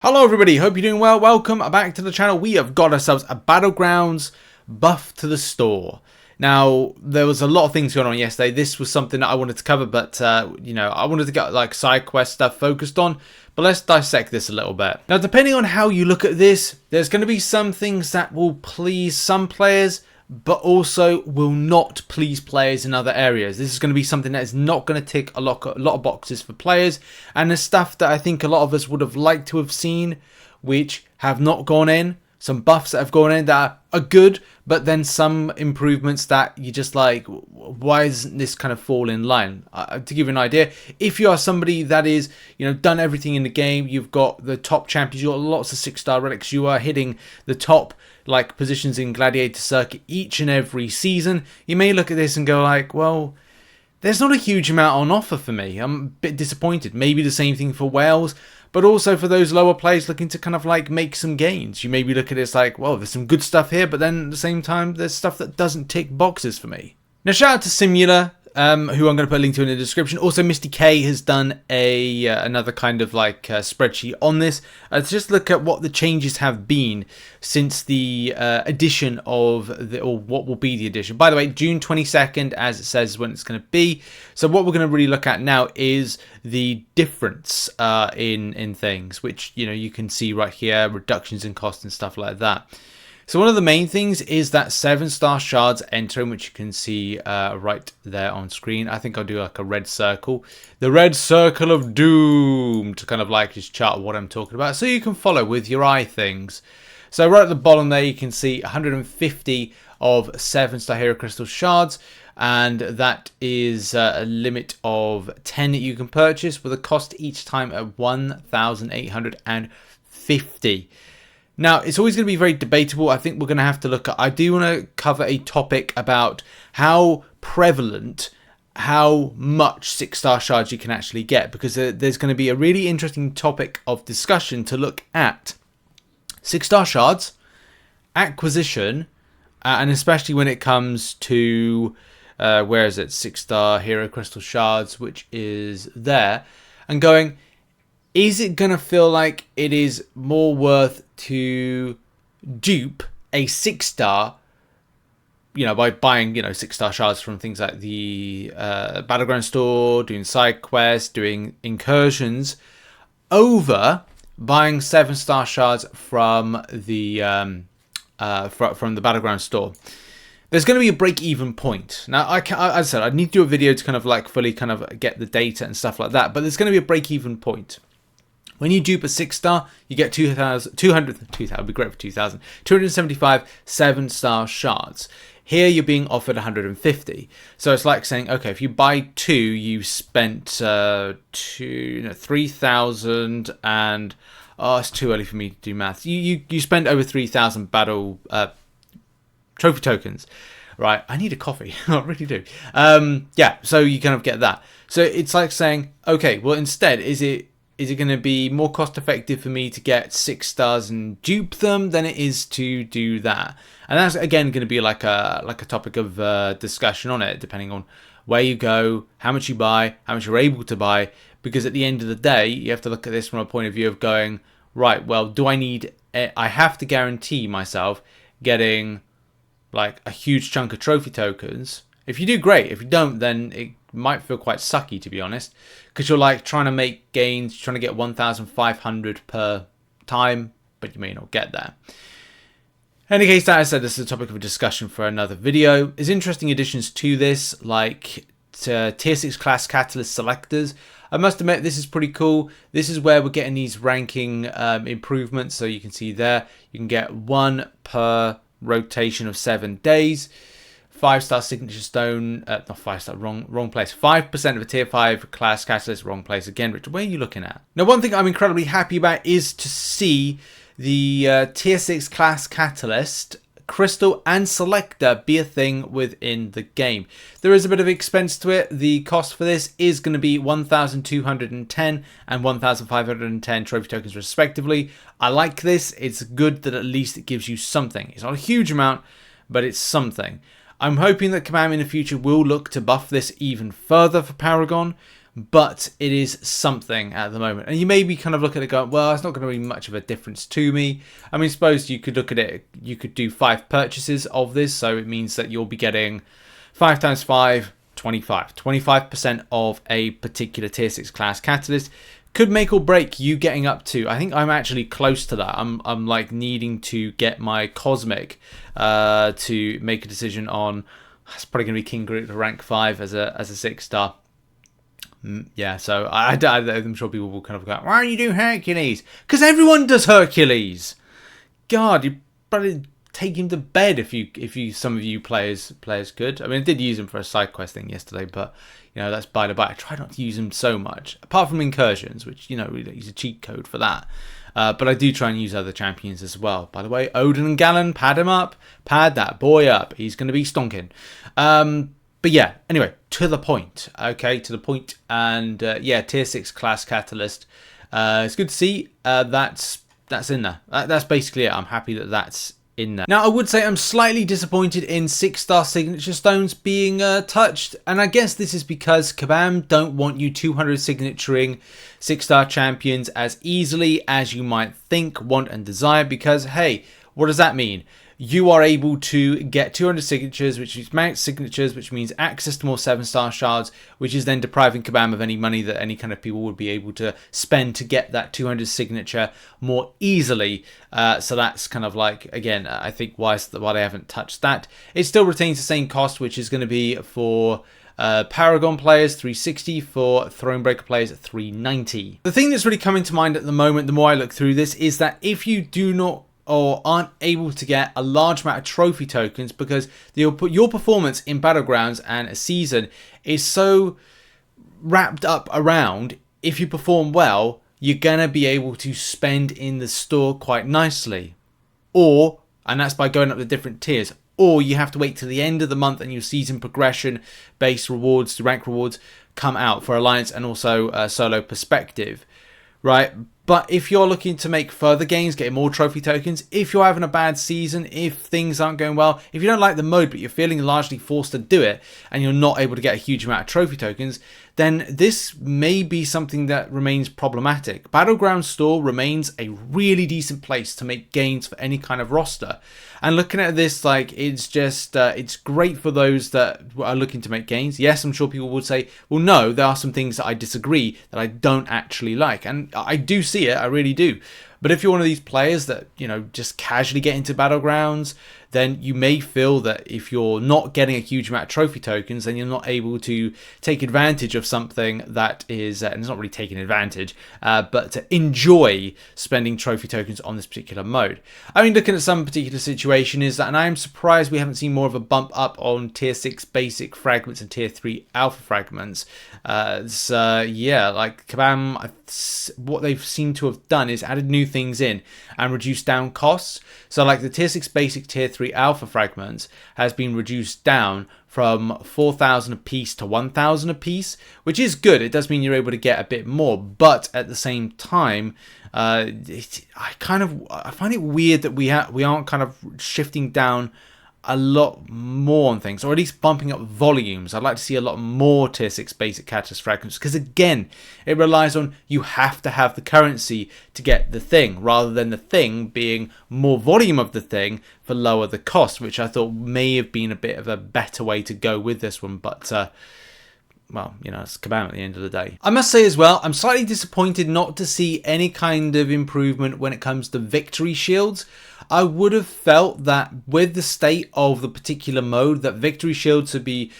Hello everybody, hope you're doing well. Welcome back to the channel. We have got ourselves a Battlegrounds buff to the store. Now, there was a lot of things going on yesterday. This was something that I wanted to cover, but I wanted to get like side quest stuff focused on. But let's dissect this a little bit. Now, depending on how you look at this, there's going to be some things that will please some players, but also will not please players in other areas. This is going to be something that is not going to tick a lot of boxes for players, and the stuff that I think a lot of us would have liked to have seen, which have not gone in. Some buffs that have gone in that are good, but then some improvements that you just like, why isn't this kind of fall in line? To give you an idea, if you are somebody that is, done everything in the game, you've got the top champions, you've got lots of 6-star relics, you are hitting the top like positions in Gladiator Circuit each and every season, you may look at this and go like, well, there's not a huge amount on offer for me. I'm a bit disappointed. Maybe the same thing for Wales, but also for those lower players looking to kind of like make some gains. You maybe look at it as like, well, there's some good stuff here, but then at the same time, there's stuff that doesn't tick boxes for me. Now, shout out to Simula, who I'm going to put a link to in the description. Also, Misty K has done another kind of like spreadsheet on this. Let's just look at what the changes have been since the addition of or what will be the addition. By the way, June 22nd, as it says when it's going to be. So what we're going to really look at now is the difference in things, which you can see right here, reductions in cost and stuff like that. So one of the main things is that 7-star shards entering, which you can see right there on screen. I think I'll do like a red circle. The red circle of doom to kind of like just chart what I'm talking about, so you can follow with your eye things. So right at the bottom there, you can see 150 of 7-star hero crystal shards. And that is a limit of 10 that you can purchase with a cost each time at 1,850. Now, it's always going to be very debatable. I think we're going to have to look at, I do want to cover a topic about how prevalent, how much 6-star shards you can actually get, because there's going to be a really interesting topic of discussion to look at 6-star shards, acquisition, and especially when it comes to, where is it, 6-star hero crystal shards, which is there, and going, is it going to feel like it is more worth to dupe a 6-star, by buying, 6-star shards from things like the Battlegrounds store, doing side quests, doing incursions, over buying 7-star shards from the Battlegrounds store? There's going to be a break-even point. Now, as I said, I need to do a video to kind of like fully kind of get the data and stuff like that, but there's going to be a break-even point. When you dupe a 6-star, you get 200 would be great for 2,000, 275 7-star shards. Here you're being offered 150. So it's like saying, okay, if you buy 2, you've spent 3,000 and, it's too early for me to do math. You spend over 3,000 battle trophy tokens. Right, I need a coffee. I really do. Yeah, so you kind of get that. So it's like saying, okay, well, instead, is it going to be more cost effective for me to get 6 stars and dupe them than it is to do that? And that's again going to be like a topic of discussion on it, depending on where you go, how much you buy, how much you're able to buy. Because at the end of the day, you have to look at this from a point of view of going, right, well, I have to guarantee myself getting like a huge chunk of trophy tokens. If you do, great. If you don't, then it might feel quite sucky, to be honest, because you're like trying to make gains, trying to get 1,500 per time, but you may not get there. In any case, that I said, this is a topic of a discussion for another video. There's interesting additions to this, like tier 6 class catalyst selectors. I must admit, this is pretty cool. This is where we're getting these ranking improvements. So you can see there, you can get 1 per rotation of 7 days. 5-star signature stone, not 5-star, wrong place. 5% of a tier 5 class catalyst, wrong place again. Richard, where are you looking at? Now, one thing I'm incredibly happy about is to see the tier 6 class catalyst, crystal and selector be a thing within the game. There is a bit of expense to it. The cost for this is going to be 1,210 and 1,510 trophy tokens respectively. I like this. It's good that at least it gives you something. It's not a huge amount, but it's something. I'm hoping that Kabam in the future will look to buff this even further for Paragon, but it is something at the moment. And you maybe kind of look at it going, well, it's not going to be much of a difference to me. I mean, suppose you could look at it, you could do 5 purchases of this, so it means that you'll be getting 5 times 5, 25. 25% of a particular tier 6 class catalyst could make or break you getting up to. I think I'm actually close to that. I'm like needing to get my cosmic to make a decision on. It's probably going to be King Groot to rank 5 as a 6-star. Yeah, so I'm sure people will kind of go, why are you doing Hercules? Because everyone does Hercules. God, you probably take him to bed if you some of you players could. I mean, I did use him for a side quest thing yesterday, but you know, that's by the by. I try not to use him so much, apart from incursions, which, you know, we don't use a cheat code for that. But I do try and use other champions as well. By the way, Odin and Gallon, pad him up, pad that boy up. He's going to be stonking. But yeah, anyway, to the point. Okay, to the point. And yeah, tier 6 class catalyst. It's good to see that's in there. That's basically it. I'm happy that that's in there. Now, I would say I'm slightly disappointed in 6-star signature stones being touched, and I guess this is because Kabam don't want you 200 signaturing 6-star champions as easily as you might think, want and desire, because hey, what does that mean? You are able to get 200 signatures, which means max signatures, which means access to more 7-star shards, which is then depriving Kabam of any money that any kind of people would be able to spend to get that 200 signature more easily. So that's kind of like, again, I think why they haven't touched that. It still retains the same cost, which is going to be for Paragon players 360, for Thronebreaker players 390. The thing that's really coming to mind at the moment, the more I look through this, is that if you do not or aren't able to get a large amount of trophy tokens, because your performance in Battlegrounds and a season is so wrapped up around, if you perform well, you're gonna be able to spend in the store quite nicely, and that's by going up the different tiers, or you have to wait till the end of the month and your season progression based rewards, rank rewards, come out for Alliance and also solo perspective, right? But if you're looking to make further gains, getting more trophy tokens, if you're having a bad season, if things aren't going well, if you don't like the mode but you're feeling largely forced to do it and you're not able to get a huge amount of trophy tokens, then this may be something that remains problematic. Battlegrounds store remains a really decent place to make gains for any kind of roster. And looking at this, like, it's just, it's great for those that are looking to make gains. Yes, I'm sure people would say, well, no, there are some things that I disagree, that I don't actually like. And I do see it, I really do. But if you're one of these players that, you know, just casually get into Battlegrounds, then you may feel that if you're not getting a huge amount of trophy tokens, then you're not able to take advantage of something that is, and it's not really taking advantage, but to enjoy spending trophy tokens on this particular mode. I mean, looking at some particular situation is that, and I am surprised we haven't seen more of a bump up on tier 6 basic fragments and tier 3 alpha fragments. Yeah, like Kabam, what they've seemed to have done is added new things in and reduced down costs. So like the tier 6 basic, tier 3 alpha fragments has been reduced down from 4,000 a piece to 1,000 a piece, which is good. It does mean you're able to get a bit more, but at the same time, I find it weird that we aren't kind of shifting down a lot more on things, or at least bumping up volumes. I'd like to see a lot more tier 6 basic catalyst fragments, because again, it relies on you have to have the currency to get the thing, rather than the thing being more volume of the thing for lower the cost, which I thought may have been a bit of a better way to go with this one, but well, you know, it's Kabam at the end of the day. I must say as well, I'm slightly disappointed not to see any kind of improvement when it comes to victory shields. I would have felt that with the state of the particular mode, that victory shields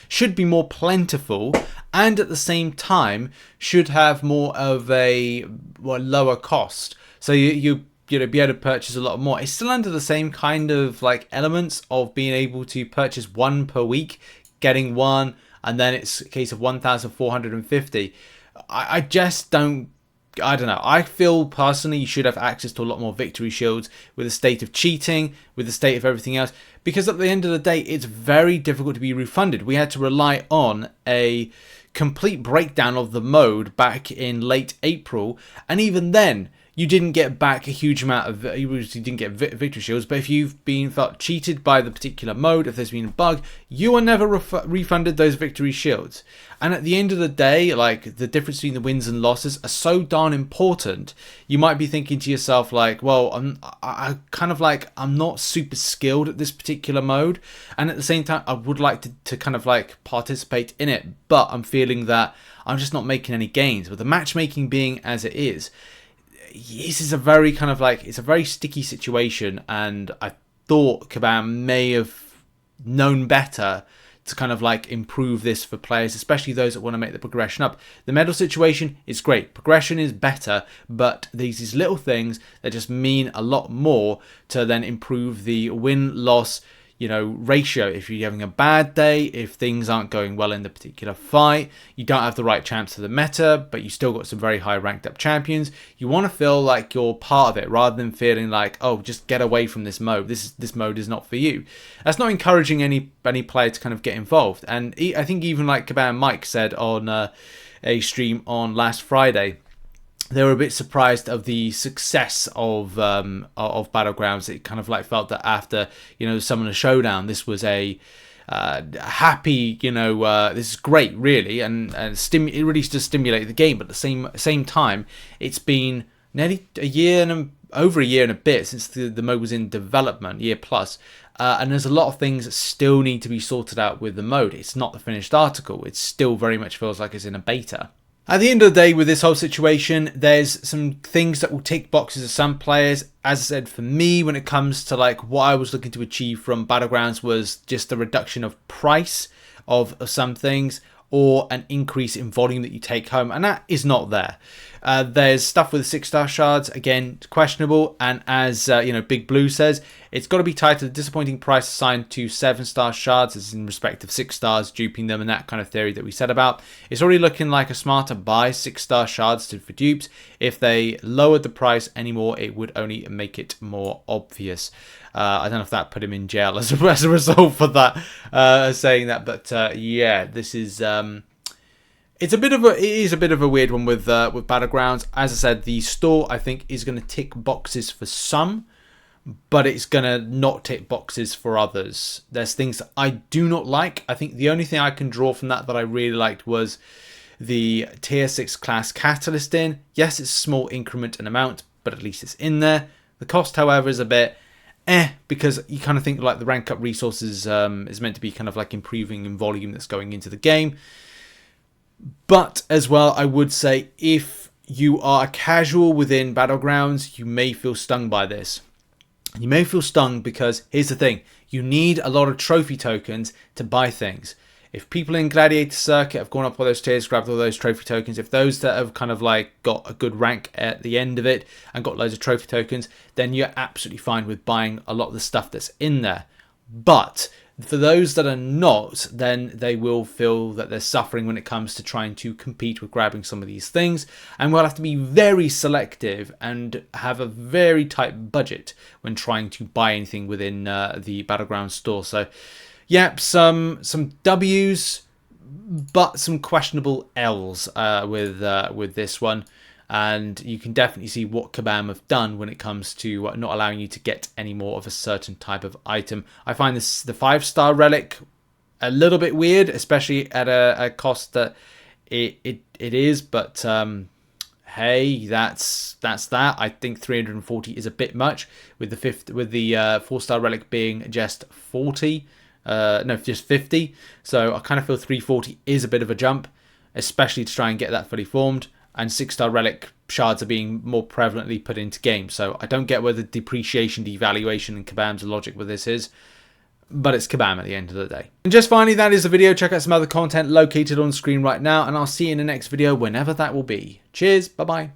should be more plentiful, and at the same time should have more of a lower cost. So you know, be able to purchase a lot more. It's still under the same kind of like elements of being able to purchase one per week, getting one, and then it's a case of 1,450. I just don't, I don't know. I feel personally you should have access to a lot more victory shields with the state of cheating, with the state of everything else, because at the end of the day, it's very difficult to be refunded. We had to rely on a complete breakdown of the mode back in late April, and even then, you didn't get back a huge amount of, you didn't get victory shields, but if you've been felt cheated by the particular mode, if there's been a bug, you are never refunded those victory shields. And at the end of the day, like, the difference between the wins and losses are so darn important. You might be thinking to yourself, like, well, I'm not super skilled at this particular mode, and at the same time I would like to kind of like participate in it, but I'm feeling that I'm just not making any gains. With the matchmaking being as it is, this is a very kind of like, it's a very sticky situation, and I thought Kabam may have known better to kind of like improve this for players, especially those that want to make the progression up. The medal situation is great, progression is better, but these little things that just mean a lot more to then improve the win-loss, you know, ratio. If you're having a bad day, if things aren't going well in the particular fight, you don't have the right champs for the meta, but you still got some very high ranked up champions, you want to feel like you're part of it rather than feeling like, oh, just get away from this mode. This mode is not for you. That's not encouraging any player to kind of get involved. And I think even like Kabam Mike said on a stream on last Friday, they were a bit surprised of the success of Battlegrounds. It kind of like felt that after, you know, Summoner Showdown, this was a happy, you know, this is great, really, and it really does stimulate the game. But at the same time, it's been nearly over a year and a bit since the mode was in development, year plus. And there's a lot of things that still need to be sorted out with the mode. It's not the finished article. It still very much feels like it's in a beta. At the end of the day, with this whole situation, there's some things that will tick boxes of some players. As I said, for me, when it comes to like what I was looking to achieve from Battlegrounds was just the reduction of price of some things, or an increase in volume that you take home, and that is not there. There's stuff with 6-star shards, again, questionable, and as you know, Big Blue says, it's got to be tied to the disappointing price assigned to 7-star shards, as in respect of 6 stars, duping them, and that kind of theory that we said about. It's already looking like a smarter buy 6-star shards for dupes. If they lowered the price anymore, it would only make it more obvious. I don't know if that put him in jail as a result for that, saying that, but yeah, this is it is a bit of a weird one with Battlegrounds. As I said, the store I think is going to tick boxes for some, but it's going to not tick boxes for others. There's things that I do not like. I think the only thing I can draw from that I really liked was the tier 6 class catalyst in. Yes, it's a small increment and amount, but at least it's in there. The cost, however, is a bit because you kind of think like the rank up resources is meant to be kind of like improving in volume that's going into the game. But as well, I would say if you are a casual within Battlegrounds, you may feel stung by this. You may feel stung because here's the thing, you need a lot of trophy tokens to buy things. If people in Gladiator Circuit have gone up all those tiers, grabbed all those trophy tokens, if those that have kind of like got a good rank at the end of it and got loads of trophy tokens, then you're absolutely fine with buying a lot of the stuff that's in there. But for those that are not, then they will feel that they're suffering when it comes to trying to compete with grabbing some of these things, and we'll have to be very selective and have a very tight budget when trying to buy anything within the Battlegrounds store. So yep, some W's, but some questionable L's with this one. And you can definitely see what Kabam have done when it comes to not allowing you to get any more of a certain type of item. I find the 5-star relic a little bit weird, especially at a cost that it is. But hey, that's that. I think 340 is a bit much with the 4-star relic being just 40. No, just 50. So I kind of feel 340 is a bit of a jump, especially to try and get that fully formed. And 6-star relic shards are being more prevalently put into games. So I don't get where the depreciation, devaluation, and Kabam's logic with this is. But it's Kabam at the end of the day. And just finally, that is the video. Check out some other content located on screen right now. And I'll see you in the next video, whenever that will be. Cheers. Bye-bye.